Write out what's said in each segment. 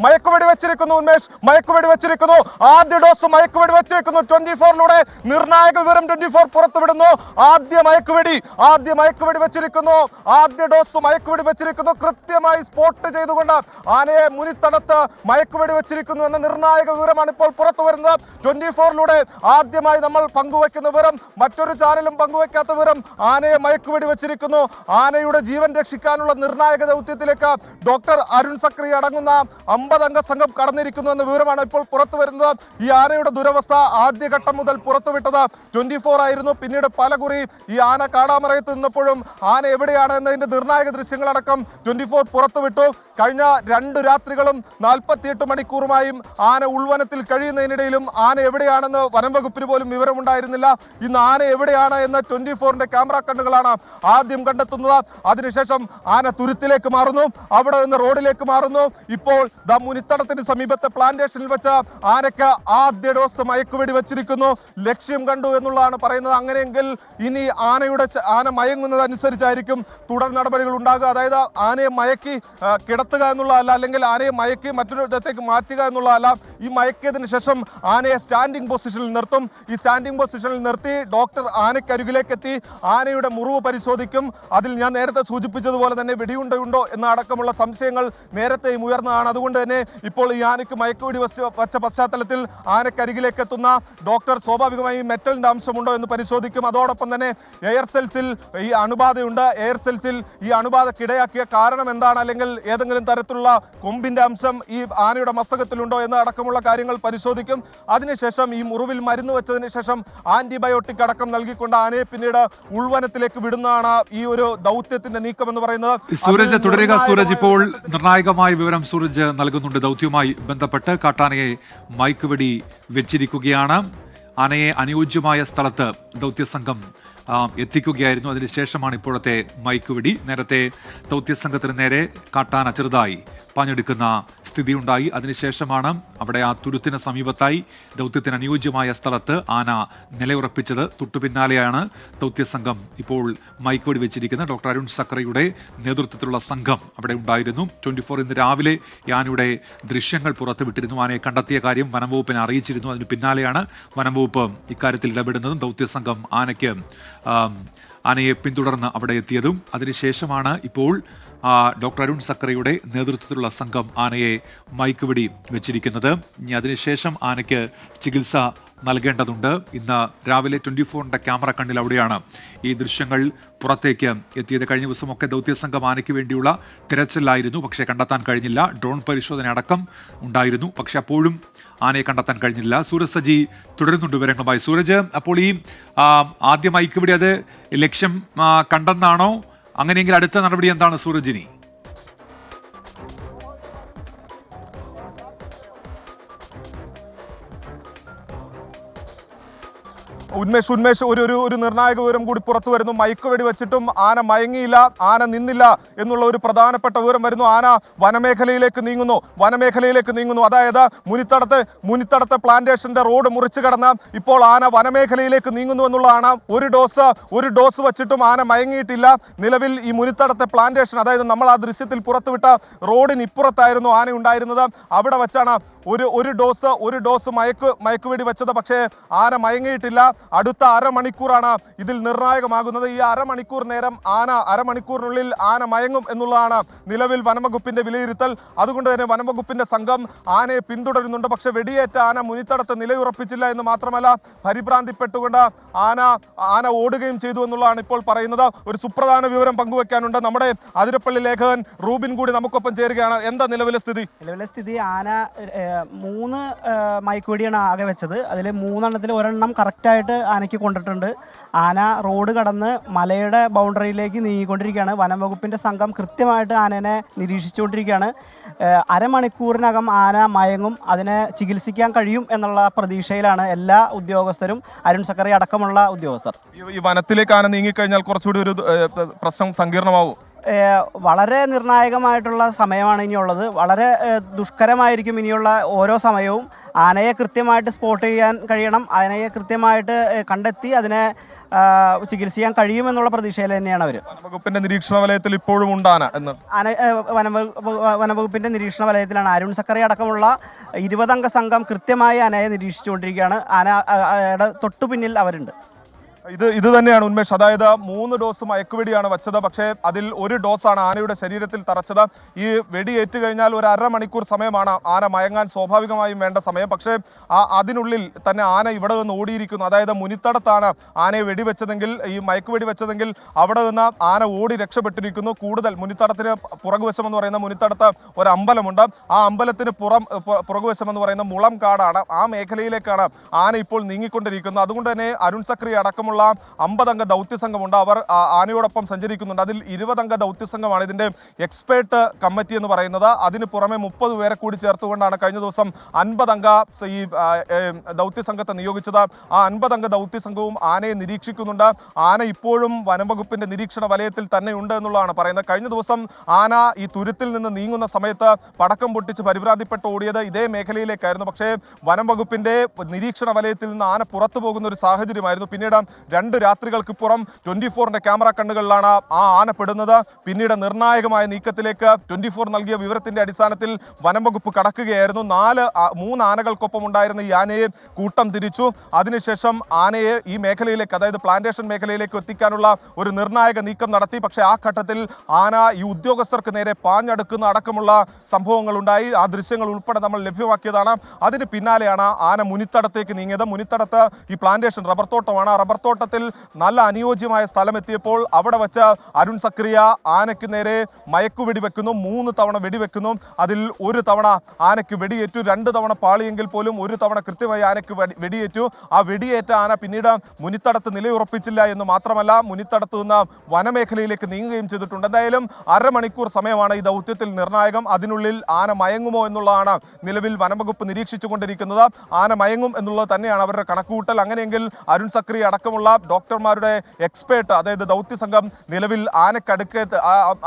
മയക്കുവെടി വെച്ചിരിക്കുന്നു ഉന്മേഷ്, മയക്കുവെടി വെച്ചിരിക്കുന്നു. ആദ്യ ഡോസ് മയക്കുവെടി വെച്ചിരിക്കുന്നു. 24-ലൂടെ നിർണായക വിവരം 24 പുറത്തുവിടുന്നു. ആദ്യ മയക്കുവെടി വെച്ചിരിക്കുന്നു. ആദ്യ ഡോസ് മയക്കുവെടി വെച്ചിരിക്കുന്നു. കൃത്യമായി സ്പോട്ട് ചെയ്തുകൊണ്ട് ആനയെ മുനിത്തടത്ത് മയക്കുവെടി വെച്ചിരിക്കുന്നു എന്ന നിർണായക വിവരമാണ് ഇപ്പോൾ പുറത്തു വരുന്നത്. 24-ലൂടെ ആദ്യമായി നമ്മൾ പങ്കുവെക്കുന്ന വിവരം, മറ്റൊരു ചാനലും പങ്കുവെക്കാത്ത വിവരം, ആനയെ മയക്കുവെടി വെച്ചിരിക്കുന്നു. ആനയുടെ ജീവൻ രക്ഷിക്കാനുള്ള നിർണായക ദൗത്യത്തിലേക്ക് ഡോക്ടർ അരുൺ സക്രി അടങ്ങുന്ന 50-അംഗ സംഘം കടന്നിരിക്കുന്നു എന്ന വിവരമാണ് ഇപ്പോൾ പുറത്തു വരുന്നത്. ഈ ആനയുടെ ദുരവസ്ഥ ആദ്യഘട്ടം മുതൽ പുറത്തുവിട്ടത് 24 ആയിരുന്നു. പിന്നീട് പലകുറി ഈ ആന കാടാമറയത്ത് നിന്നപ്പോഴും ആന എവിടെയാണ് എന്നതിന്റെ നിർണായക ദൃശ്യങ്ങളടക്കം 24 പുറത്തുവിട്ടു. കഴിഞ്ഞ 2 രാത്രികളും 48 മണിക്കൂറുമായും ആന ഉൾവനത്തിൽ കഴിയുന്നതിനിടയിലും ആന എവിടെയാണെന്ന് വനം വകുപ്പിന് പോലും വിവരമുണ്ടായിരുന്നില്ല. ഇന്ന് ആന എവിടെയാണ് എന്ന് 24-ന്റെ ക്യാമറ കണ്ണുകളാണ് ആദ്യം കണ്ടെത്തുന്നത്. അതിനുശേഷം ആന തുരുത്തിലേക്ക് മാറുന്നു, അവിടെ നിന്ന് റോഡിലേക്ക് മാറുന്നു. ഇപ്പോൾ മുനിത്തടത്തിന് സമീപത്തെ പ്ലാന്റേഷനിൽ വെച്ച് ആനയ്ക്ക് ആദ്യ ഡോസ് മയക്കുവെടി വെച്ചിരിക്കുന്നു. ലക്ഷ്യം കണ്ടു എന്നുള്ളതാണ് പറയുന്നത്. അങ്ങനെയെങ്കിൽ ഇനി ആന മയങ്ങുന്നതനുസരിച്ചായിരിക്കും തുടർ നടപടികൾ ഉണ്ടാകുക. അതായത് ആനയെ മയക്കി കിടത്തുക എന്നുള്ളതല്ല, അല്ലെങ്കിൽ ആനയെ മയക്കി മറ്റൊരു ഇടത്തേക്ക് മാറ്റുക എന്നുള്ളതല്ല. ഈ മയക്കിയതിനു ശേഷം ആനയെ സ്റ്റാൻഡിംഗ് പൊസിഷനിൽ നിർത്തും. ഈ സ്റ്റാൻഡിംഗ് പൊസിഷനിൽ നിർത്തി ഡോക്ടർ ആനയ്ക്കരികിലേക്ക് എത്തി ആനയുടെ മുറിവ് പരിശോധിക്കും. അതിൽ ഞാൻ നേരത്തെ സൂചിപ്പിച്ചതുപോലെ തന്നെ വെടിയുണ്ടോ എന്ന അടക്കമുള്ള സംശയങ്ങൾ നേരത്തെയും ഉയർന്നതാണ്. അതുകൊണ്ട് തന്നെ ഇപ്പോൾ ഈ ആനയ്ക്ക് മയക്കുവെടി വച്ച പശ്ചാത്തലത്തിൽ ആനക്കരികിലേക്ക് എത്തുന്ന ഡോക്ടർ സ്വാഭാവികമായും മെറ്റലിന്റെ അംശമുണ്ടോ എന്ന് പരിശോധിക്കും. അതോടൊപ്പം തന്നെ എയർ സെൽസിൽ ഈ അണുബാധയുണ്ട്. എയർ സെൽസിൽ ഈ അണുബാധക്കിടയാക്കിയ കാരണം എന്താണ്, അല്ലെങ്കിൽ ഏതെങ്കിലും തരത്തിലുള്ള കൊമ്പിന്റെ അംശം ഈ ആനയുടെ മസ്തകത്തിലുണ്ടോ എന്ന് അടക്കമുള്ള കാര്യങ്ങൾ പരിശോധിക്കും. അതിനുശേഷം ഈ മുറിവിൽ മരുന്ന് വെച്ചതിന് ശേഷം ആന്റിബയോട്ടിക് അടക്കം നൽകിക്കൊണ്ട് ആനയെ പിന്നീട് ഉൾവനത്തിലേക്ക് വിടുന്നതാണ് ഈ ഒരു ദൗത്യത്തിന്റെ നീക്കം എന്ന് പറയുന്നത്. സൂരജ് തുടരുക. സൂരജ്, ഇപ്പോൾ നിർണായകമായ വിവരം സൂരജ് നൽകുന്നുണ്ട്. ദൗത്യവുമായി ബന്ധപ്പെട്ട് കാട്ടാനയെ മയക്കുവെടി വെച്ചിരിക്കുകയാണ്. ആനയെ അനുയോജ്യമായ സ്ഥലത്ത് ദൗത്യസംഘം എത്തിക്കുകയായിരുന്നു. അതിനുശേഷമാണ് ഇപ്പോഴത്തെ മയക്കുവെടി. നേരത്തെ ദൗത്യസംഘത്തിന് നേരെ കാട്ടാന ചെറുതായി പാഞ്ഞെടുക്കുന്ന സ്ഥിതിയുണ്ടായി. അതിനുശേഷമാണ് അവിടെ ആ തുരുത്തിന് സമീപത്തായി ദൗത്യത്തിന് അനുയോജ്യമായ സ്ഥലത്ത് ആന നിലയുറപ്പിച്ചത്. തൊട്ടുപിന്നാലെയാണ് ദൗത്യസംഘം ഇപ്പോൾ മയക്കുവെടി വെച്ചിരിക്കുന്നത്. ഡോക്ടർ അരുൺ സക്രയുടെ നേതൃത്വത്തിലുള്ള സംഘം അവിടെ ഉണ്ടായിരുന്നു. 24 ഇന്ന് രാവിലെ ഈ ആനയുടെ ദൃശ്യങ്ങൾ പുറത്തുവിട്ടിരുന്നു. ആനയെ കണ്ടെത്തിയ കാര്യം വനംവകുപ്പിനെ അറിയിച്ചിരുന്നു. അതിന് പിന്നാലെയാണ് വനംവകുപ്പ് ഇക്കാര്യത്തിൽ ഇടപെടുന്നതും ദൗത്യസംഘം ആനയെ പിന്തുടർന്ന് അവിടെ എത്തിയതും. അതിനുശേഷമാണ് ഇപ്പോൾ ഡോക്ടർ അരുൺ സക്രയുടെ നേതൃത്വത്തിലുള്ള സംഘം ആനയെ മയക്കുവെടി വെച്ചിരിക്കുന്നത്. ഇനി അതിനുശേഷം ആനയ്ക്ക് ചികിത്സ നൽകേണ്ടതുണ്ട്. ഇന്ന് രാവിലെ 24-ന്റെ ക്യാമറ കണ്ണിൽ അവിടെയാണ് ഈ ദൃശ്യങ്ങൾ പുറത്തേക്ക് എത്തിയത്. കഴിഞ്ഞ ദിവസമൊക്കെ ദൗത്യസംഘം ആനയ്ക്ക് വേണ്ടിയുള്ള തിരച്ചിലായിരുന്നു, പക്ഷേ കണ്ടെത്താൻ കഴിഞ്ഞില്ല. ഡ്രോൺ പരിശോധന അടക്കം ഉണ്ടായിരുന്നു, പക്ഷെ അപ്പോഴും ആനയെ കണ്ടെത്താൻ കഴിഞ്ഞില്ല. സൂരജ് സജി തുടരുന്നുണ്ട് വിവരങ്ങളുമായി. സൂരജ്, അപ്പോൾ ഈ ആദ്യ മയക്കുവെടി അത് ലക്ഷ്യം കണ്ടെന്നാണോ? അങ്ങനെയെങ്കിൽ അടുത്ത നടപടി എന്താണ് സൂരജിനി? ഉന്മേഷ് ഒരു നിർണായക വിവരം കൂടി പുറത്തു വരുന്നു. മയക്കുവെടി വെച്ചിട്ടും ആന മയങ്ങിയില്ല, ആന നിന്നില്ല എന്നുള്ള ഒരു പ്രധാനപ്പെട്ട വിവരം വരുന്നു. ആന വനമേഖലയിലേക്ക് നീങ്ങുന്നു. അതായത് മുനിത്തടത്തെ പ്ലാന്റേഷന്റെ റോഡ് മുറിച്ചു കടന്ന് ഇപ്പോൾ ആന വനമേഖലയിലേക്ക് നീങ്ങുന്നു എന്നുള്ളതാണ്. ഒരു ഡോസ് വെച്ചിട്ടും ആന മയങ്ങിയിട്ടില്ല. നിലവിൽ ഈ മുനിത്തടത്തെ പ്ലാന്റേഷൻ, അതായത് നമ്മൾ ആ ദൃശ്യത്തിൽ പുറത്തുവിട്ട റോഡിന് ഇപ്പുറത്തായിരുന്നു ആന ഉണ്ടായിരുന്നത്. അവിടെ വെച്ചാണ് ഒരു ഡോസ് മയക്കുവെടി വെച്ചത്. പക്ഷേ ആന മയങ്ങിയിട്ടില്ല. അടുത്ത അരമണിക്കൂറാണ് ഇതിൽ നിർണായകമാകുന്നത്. ഈ അരമണിക്കൂറിനുള്ളിൽ ആന മയങ്ങും എന്നുള്ളതാണ് നിലവിൽ വനംവകുപ്പിന്റെ വിലയിരുത്തൽ. അതുകൊണ്ട് തന്നെ വനംവകുപ്പിന്റെ സംഘം ആനയെ പിന്തുടരുന്നുണ്ട്. പക്ഷെ വെടിയേറ്റ ആന മുനിത്തടത്ത് നിലയുറപ്പിച്ചില്ല എന്ന് മാത്രമല്ല, പരിഭ്രാന്തിപ്പെട്ടുകൊണ്ട് ആന ഓടുകയും ചെയ്തു എന്നുള്ളതാണ് ഇപ്പോൾ പറയുന്നത്. ഒരു സുപ്രധാന വിവരം പങ്കുവെക്കാനുണ്ട്. നമ്മുടെ അതിരപ്പള്ളി ലേഖകൻ റൂബിൻ കൂടി നമുക്കൊപ്പം ചേരുകയാണ്. എന്താ നിലവിലെ സ്ഥിതി? ആന 3 മയക്കുവെടിയാണ് ആകെ വെച്ചത്. അതിൽ 3 ഒരെണ്ണം കറക്റ്റായിട്ട് ആനയ്ക്ക് കൊണ്ടിട്ടുണ്ട്. ആന റോഡ് കടന്ന് മലയുടെ ബൗണ്ടറിയിലേക്ക് നീങ്ങിക്കൊണ്ടിരിക്കുകയാണ്. വനം വകുപ്പിൻ്റെ സംഘം കൃത്യമായിട്ട് ആനേനെ നിരീക്ഷിച്ചുകൊണ്ടിരിക്കുകയാണ്. അരമണിക്കൂറിനകം ആന മയങ്ങും, അതിനെ ചികിത്സിക്കാൻ കഴിയും എന്നുള്ള പ്രതീക്ഷയിലാണ് എല്ലാ ഉദ്യോഗസ്ഥരും, അരുൺ സക്കറി അടക്കമുള്ള ഉദ്യോഗസ്ഥർ. ഈ വനത്തിലേക്ക് ആന നീങ്ങിക്കഴിഞ്ഞാൽ കുറച്ചുകൂടി ഒരു പ്രശ്നം സങ്കീർണമാവും. വളരെ നിർണായകമായിട്ടുള്ള സമയമാണ് ഇനിയുള്ളത്. വളരെ ദുഷ്കരമായിരിക്കും ഇനിയുള്ള ഓരോ സമയവും. ആനയെ കൃത്യമായിട്ട് സ്പോട്ട് ചെയ്യാൻ കഴിയണം. ആനയെ കൃത്യമായിട്ട് കണ്ടെത്തി അതിനെ ചികിത്സിക്കാൻ കഴിയുമെന്നുള്ള പ്രതീക്ഷയിൽ തന്നെയാണ് അവർ. വനംവകുപ്പിന്റെ നിരീക്ഷണ വലയത്തിൽ ഇപ്പോഴും ഉണ്ടാന എന്ന് ആന വനംവകുപ്പിന്റെ നിരീക്ഷണ വലയത്തിലാണ്. അരുൺ സക്കറി അടക്കമുള്ള 20 അംഗ സംഘം കൃത്യമായി ആനയെ നിരീക്ഷിച്ചുകൊണ്ടിരിക്കുകയാണ്. ആനയുടെ തൊട്ടു പിന്നിൽ അവരുണ്ട്. ഇത് തന്നെയാണ് ഉന്മേഷ്. അതായത് 3 ഡോസ് മയക്കുവെടിയാണ് വച്ചത്. പക്ഷേ അതിൽ 1 ഡോസാണ് ആനയുടെ ശരീരത്തിൽ തറച്ചത്. ഈ വെടിയേറ്റ് കഴിഞ്ഞാൽ ഒരു അരമണിക്കൂർ സമയമാണ് ആന മയങ്ങാൻ സ്വാഭാവികമായും വേണ്ട സമയം. പക്ഷേ അതിനുള്ളിൽ തന്നെ ആന ഇവിടെ നിന്ന് ഓടിയിരിക്കുന്നു. അതായത് മുനിത്തടത്താണ് ആനയെ വെടിവെച്ചതെങ്കിൽ, ഈ മയക്കുവെടി വെച്ചതെങ്കിൽ അവിടെ നിന്ന് ആന ഓടി രക്ഷപ്പെട്ടിരിക്കുന്നു. കൂടുതൽ മുനിത്തടത്തിന് പുറകുവശം എന്ന് പറയുന്ന മുനിത്തടത്ത് ഒരു അമ്പലമുണ്ട്. ആ അമ്പലത്തിന് പുറകുവശം എന്ന് പറയുന്ന മുളം കാടാണ്. ആ മേഖലയിലേക്കാണ് ആന ഇപ്പോൾ നീങ്ങിക്കൊണ്ടിരിക്കുന്നത്. അതുകൊണ്ട് തന്നെ അരുൺ സക്രി അടക്കമുള്ള 50 അംഗ ദൗത്യസംഘമുണ്ട്. അവർ ആനയോടൊപ്പം സഞ്ചരിക്കുന്നുണ്ട്. അതിൽ 20 അംഗ ദൗത്യസംഘമാണ് ഇതിന്റെ എക്സ്പേർട്ട് കമ്മിറ്റി എന്ന് പറയുന്നത്. അതിന് പുറമെ 30 പേരെ കൂടി ചേർത്തുകൊണ്ടാണ് കഴിഞ്ഞ ദിവസം 50 അംഗ ഈ ദൗത്യസംഘത്തെ നിയോഗിച്ചത്. ആ 50 അംഗ ദൗത്യസംഘവും ആനയെ നിരീക്ഷിക്കുന്നുണ്ട്. ആന ഇപ്പോഴും വനംവകുപ്പിന്റെ നിരീക്ഷണ വലയത്തിൽ തന്നെ ഉണ്ട് എന്നുള്ളതാണ് പറയുന്നത്. കഴിഞ്ഞ ദിവസം ആന ഈ തുരുത്തിൽ നിന്ന് നീങ്ങുന്ന സമയത്ത് പടക്കം പൊട്ടിച്ച് പരിഭ്രാന്തിപ്പെട്ട് ഓടിയത് ഇതേ മേഖലയിലേക്കായിരുന്നു. പക്ഷേ വനംവകുപ്പിന്റെ നിരീക്ഷണ വലയത്തിൽ നിന്ന് ആന പുറത്തു പോകുന്ന ഒരു സാഹചര്യമായിരുന്നു. പിന്നീട് 2 രാത്രികൾക്കിപ്പുറം 24ന്റെ ക്യാമറ കണ്ണുകളിലാണ് ആ ആന പെടുന്നത്. പിന്നീട് നിർണായകമായ നീക്കത്തിലേക്ക് 24 നൽകിയ വിവരത്തിന്റെ അടിസ്ഥാനത്തിൽ വനംവകുപ്പ് കടക്കുകയായിരുന്നു. 3 ആനകൾക്കൊപ്പം ഉണ്ടായിരുന്ന ഈ ആനയെ കൂട്ടം തിരിച്ചു. അതിനുശേഷം ആനയെ ഈ മേഖലയിലേക്ക്, അതായത് പ്ലാന്റേഷൻ മേഖലയിലേക്ക് എത്തിക്കാനുള്ള ഒരു നിർണായക നീക്കം നടത്തി. പക്ഷേ ആ ഘട്ടത്തിൽ ആന ഈ ഉദ്യോഗസ്ഥർക്ക് നേരെ പാഞ്ഞടുക്കുന്ന അടക്കമുള്ള സംഭവങ്ങൾ ഉണ്ടായി. ആ ദൃശ്യങ്ങൾ ഉൾപ്പെടെ നമ്മൾ ലഭ്യമാക്കിയതാണ്. അതിന് പിന്നാലെയാണ് ആന മുനിത്തടത്തേക്ക് നീങ്ങിയത്. മുനിത്തടത്ത് ഈ പ്ലാന്റേഷൻ റബ്ബർ തോട്ടമാണ്. റബ്ബർ തോട്ടത്തിൽ നല്ല അനുയോജ്യമായ സ്ഥലം എത്തിയപ്പോൾ അവിടെ വച്ച് അരുൺ സക്രിയ ആനയ്ക്ക് നേരെ മയക്കുവെടി വെക്കുന്നു. 3 തവണ വെടിവെക്കുന്നു. അതിൽ 1 തവണ ആനയ്ക്ക് വെടിയേറ്റു. 2 തവണ പാളിയെങ്കിൽ പോലും 1 തവണ കൃത്യമായി ആനയ്ക്ക് വെടിയേറ്റു. ആ വെടിയേറ്റ ആന പിന്നീട് മുനിത്തടത്ത് നിലയുറപ്പിച്ചില്ല എന്ന് മാത്രമല്ല, മുനിത്തടത്ത് നിന്ന് വനമേഖലയിലേക്ക് നീങ്ങുകയും ചെയ്തിട്ടുണ്ട്. എന്തായാലും അരമണിക്കൂർ സമയമാണ് ഈ ദൗത്യത്തിൽ നിർണായകം. അതിനുള്ളിൽ ആന മയങ്ങുമോ എന്നുള്ളതാണ് നിലവിൽ വനംവകുപ്പ് നിരീക്ഷിച്ചുകൊണ്ടിരിക്കുന്നത്. ആന മയങ്ങും എന്നുള്ളത് തന്നെയാണ് അവരുടെ കണക്കുകൂട്ടൽ. അങ്ങനെയെങ്കിൽ അരുൺ സക്രി അടക്കമുള്ള ഡോക്ടർമാരുടെ എക്സ്പേർട്ട്, അതായത് ദൗത്യസംഘം നിലവിൽ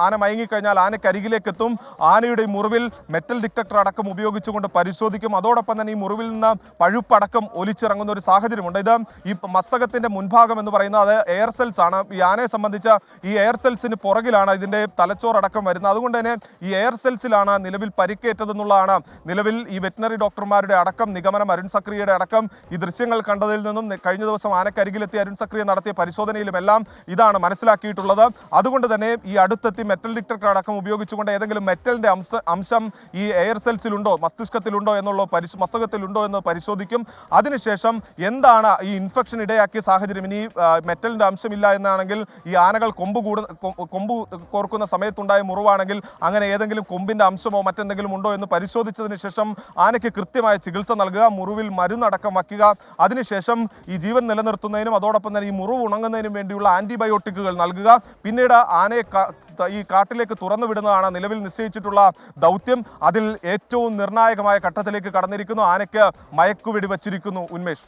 ആന മയങ്ങിക്കഴിഞ്ഞാൽ ആനക്കരികിലേക്ക് എത്തും. ആനയുടെ മുറിവിൽ മെറ്റൽ ഡിറ്റക്ടർ അടക്കം ഉപയോഗിച്ചുകൊണ്ട് പരിശോധിക്കും. അതോടൊപ്പം തന്നെ ഈ മുറിവിൽ നിന്ന് പഴുപ്പടക്കം ഒലിച്ചിറങ്ങുന്ന ഒരു സാഹചര്യമുണ്ട്. ഇത് ഈ മസ്തകത്തിന്റെ മുൻഭാഗം എന്ന് പറയുന്നത് അത് എയർ സെൽസ് ആണ്. ഈ ആനയെ സംബന്ധിച്ച ഈ എയർ സെൽസിന് പുറകിലാണ് ഇതിന്റെ തലച്ചോറടക്കം വരുന്നത്. അതുകൊണ്ട് തന്നെ ഈ എയർ സെൽസിലാണ് നിലവിൽ പരിക്കേറ്റതെന്നുള്ളതാണ് നിലവിൽ ഈ വെറ്റിനറി ഡോക്ടർമാരുടെ അടക്കം നിഗമനം. അരുൺ സക്രിയയുടെ അടക്കം ഈ ദൃശ്യങ്ങൾ കണ്ടതിൽ നിന്നും കഴിഞ്ഞ ദിവസം ആനക്കരികിലെത്തി അരുൺ സക്രിയ നടത്തിയ പരിശോധനയിലുമെല്ലാം ഇതാണ് മനസ്സിലാക്കിയിട്ടുള്ളത്. അതുകൊണ്ട് തന്നെ ഈ അടുത്തെത്തി മെറ്റൽ ഡിറ്റക്ടർ അടക്കം ഉപയോഗിച്ചുകൊണ്ട് ഏതെങ്കിലും മെറ്റലിന്റെ അംശം ഈ എയർ സെൽസിലുണ്ടോ, മസ്തിഷ്കത്തിലുണ്ടോ എന്നുള്ള മസ്തകത്തിലുണ്ടോ എന്ന് പരിശോധിക്കും. അതിനുശേഷം എന്താണ് ഈ ഇൻഫെക്ഷൻ ഇടയാക്കിയ സാഹചര്യം, ഇനി മെറ്റലിന്റെ അംശമില്ല എന്നാണെങ്കിൽ ഈ ആനകൾ കൊമ്പ് കോർക്കുന്ന സമയത്തുണ്ടായ മുറിവാണെങ്കിൽ അങ്ങനെ ഏതെങ്കിലും കൊമ്പിന്റെ അംശമോ മറ്റെന്തെങ്കിലും ഉണ്ടോ എന്ന് പരിശോധിച്ചതിന് ശേഷം ആനയ്ക്ക് കൃത്യമായ ചികിത്സ നൽകുക, മുറിവിൽ മരുന്നടക്കം വയ്ക്കുക. അതിനുശേഷം ഈ ജീവൻ നിലനിർത്തുന്നതിനും അതോടൊപ്പം തന്നെ ഈ മുറിവ് ഉണങ്ങുന്നതിനും വേണ്ടിയുള്ള ആന്റിബയോട്ടിക്കുകൾ നൽകുക. പിന്നീട് ആനയെ ഈ കാട്ടിലേക്ക് തുറന്നു വിടുന്നതാണ് നിലവിൽ നിശ്ചയിച്ചിട്ടുള്ള ദൗത്യം. അതിൽ ഏറ്റവും നിർണായകമായ ഘട്ടത്തിലേക്ക് കടന്നിരിക്കുന്നു. ആനയ്ക്ക് മയക്കുവെടി വച്ചിരിക്കുന്നു ഉന്മേഷ്.